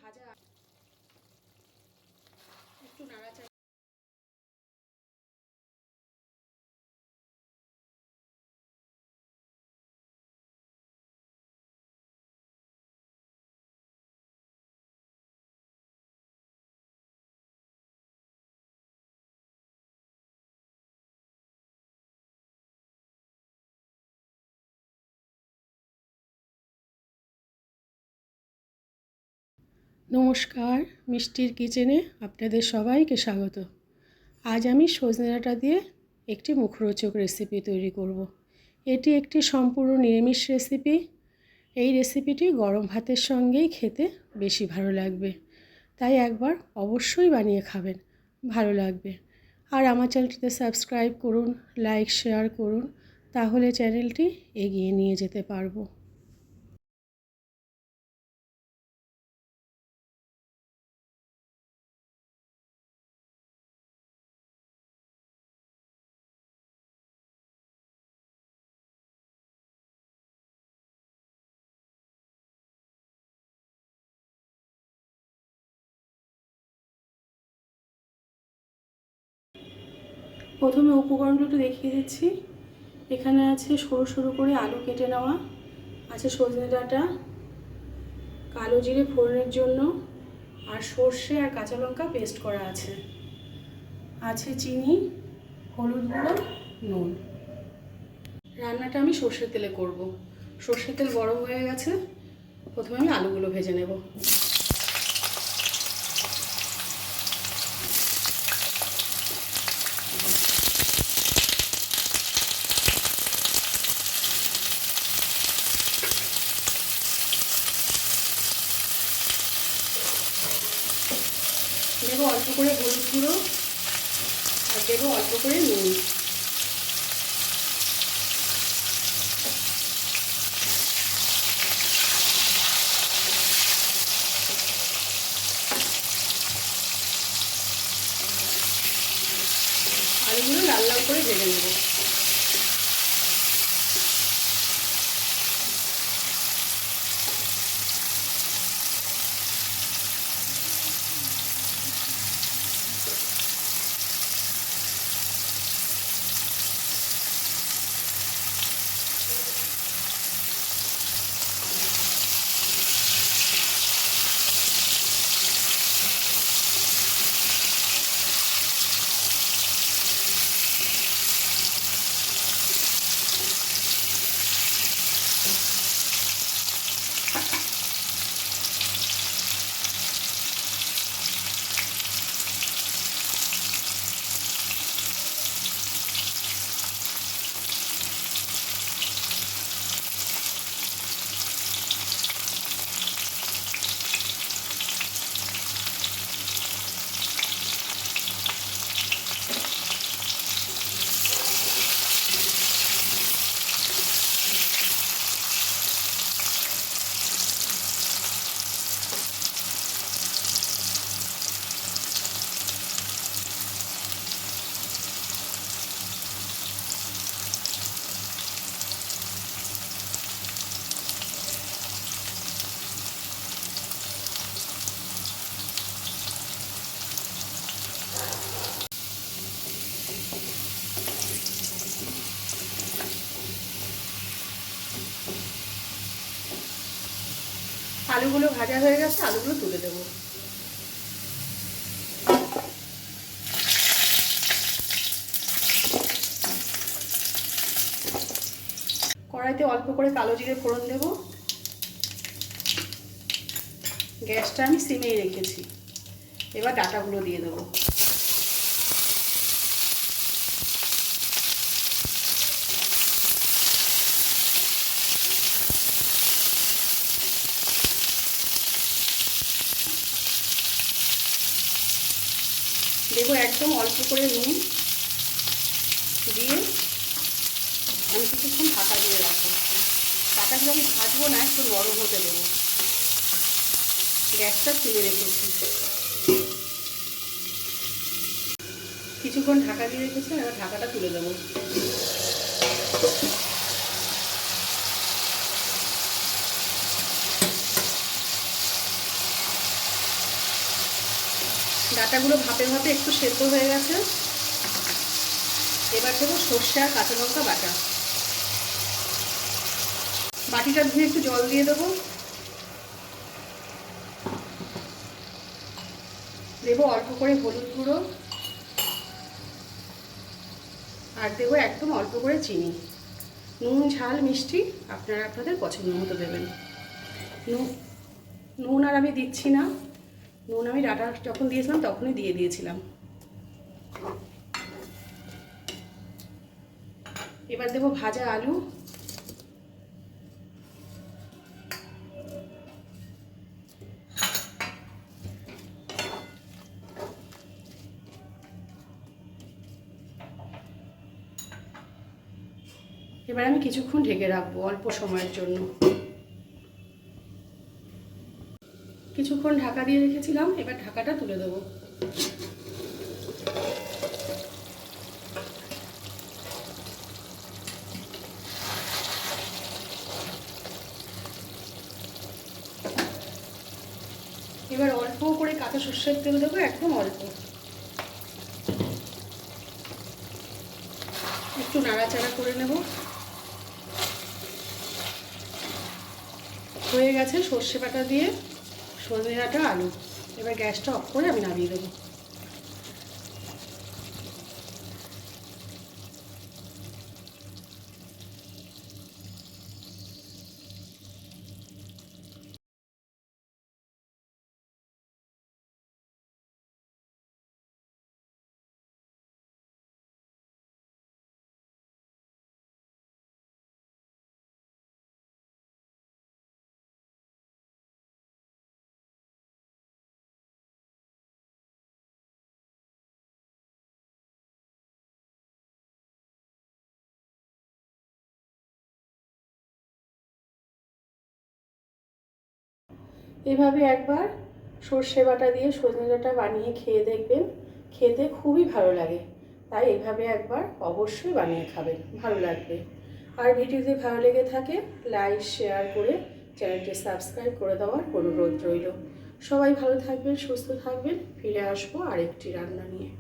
ভাজা, একটু নাড়াচাড়া। নমস্কার, মিষ্টির কিচেনে আপনাদের সবাইকে স্বাগত। আজ আমি সজনে ডাঁটা দিয়ে একটি মুখরোচক রেসিপি তৈরি করব। এটি একটি সম্পূর্ণ নিরামিষ রেসিপি। এই রেসিপিটি গরম ভাতের সঙ্গেই খেতে বেশি ভালো লাগবে, তাই একবার অবশ্যই বানিয়ে খাবেন, ভালো লাগবে। আর আমার চ্যানেলটিতে সাবস্ক্রাইব করুন, লাইক শেয়ার করুন, তাহলে চ্যানেলটি এগিয়ে নিয়ে যেতে পারবো। প্রথমে উপকরণগুলো একটু দেখিয়ে দিচ্ছি। এখানে আছে সরু সরু করে আলু কেটে নেওয়া, আছে সজনে ডাঁটা, কালো জিরে ফোড়নের জন্য, আর সর্ষে আর কাঁচা লঙ্কা পেস্ট করা আছে, আছে চিনি, হলুদ গুঁড়ো, নুন। রান্নাটা আমি সর্ষের তেলে করব। সর্ষের তেল গরম হয়ে গেছে, প্রথমে আমি আলুগুলো ভেজে নেব। দেবো অল্প করে হলুদ গুঁড়ো, আর দেবো অল্প করে নুন। আলুগুলো লাল লাল করে ভেজে নেব। আলুগুলো ভাজা হয়ে গেছে, আলুগুলো তুলে দেবো। কড়াইতে অল্প করে কালো জিরে ফোড়ন দেব। গ্যাসটা আমি সিমেই রেখেছি। এবার ডাঁটাগুলো দিয়ে দেবো। দেবো একদম অল্প করে নুন দিয়ে আমি কিছুক্ষণ ঢাকা দিয়ে রাখবো। ডাঁটাগুলো আমি ভাজবো না, একটু নরম হতে দেবো। গ্যাসটা তুলে রেখেছি, কিছুক্ষণ ঢাকা দিয়ে রেখেছি। এবার ঢাকাটা তুলে দেবো। ডাঁটাগুলো ভাপে ভাপে একটু সেদ্ধ হয়ে গেছে। এবার দেবো সর্ষে আর কাঁচা লঙ্কা বাটা। বাটিটা ধুয়ে একটু জল দিয়ে দেবো। দেবো অল্প করে হলুদ গুঁড়ো, আর দেবো একদম অল্প করে চিনি। নুন ঝাল মিষ্টি আপনারা আপনাদের পছন্দ মতো দেবেন। নুন আর আমি দিচ্ছি না, নুন আমি ডাঁটা যখন দিয়েছিলাম তখনই দিয়ে দিয়েছিলাম। এবার দেবো ভাজা আলু। এবার আমি কিছুক্ষণ ঢেকে রাখবো অল্প সময়ের জন্য। কিছুক্ষণ ঢাকা দিয়ে রেখেছিলাম, এবার ঢাকাটা তুলে দেবো। এবার অল্প করে কাঁচা সর্ষের তেল দেবো, একদম অল্প। একটু নাড়াচাড়া করে নেব। হয়ে গেছে সর্ষে বাটা দিয়ে সজনে ডাঁটা আলু। এবার গ্যাসটা অফ করে আমি নামিয়ে দেবো। এভাবে একবার সর্ষে বাটা দিয়ে সজনে ডাঁটা বানিয়ে খেয়ে দেখবেন, খেতে খুবই ভালো লাগে। তাই এভাবে একবার অবশ্যই বানিয়ে খাবেন, ভালো লাগবে। আর ভিডিওটি ভালো লেগে থাকে লাইক শেয়ার করে চ্যানেলটি সাবস্ক্রাইব করে দেওয়ার অনুরোধ রইল। সবাই ভালো থাকবেন, সুস্থ থাকবেন। ফিরে আসবো আরেকটি রান্না নিয়ে।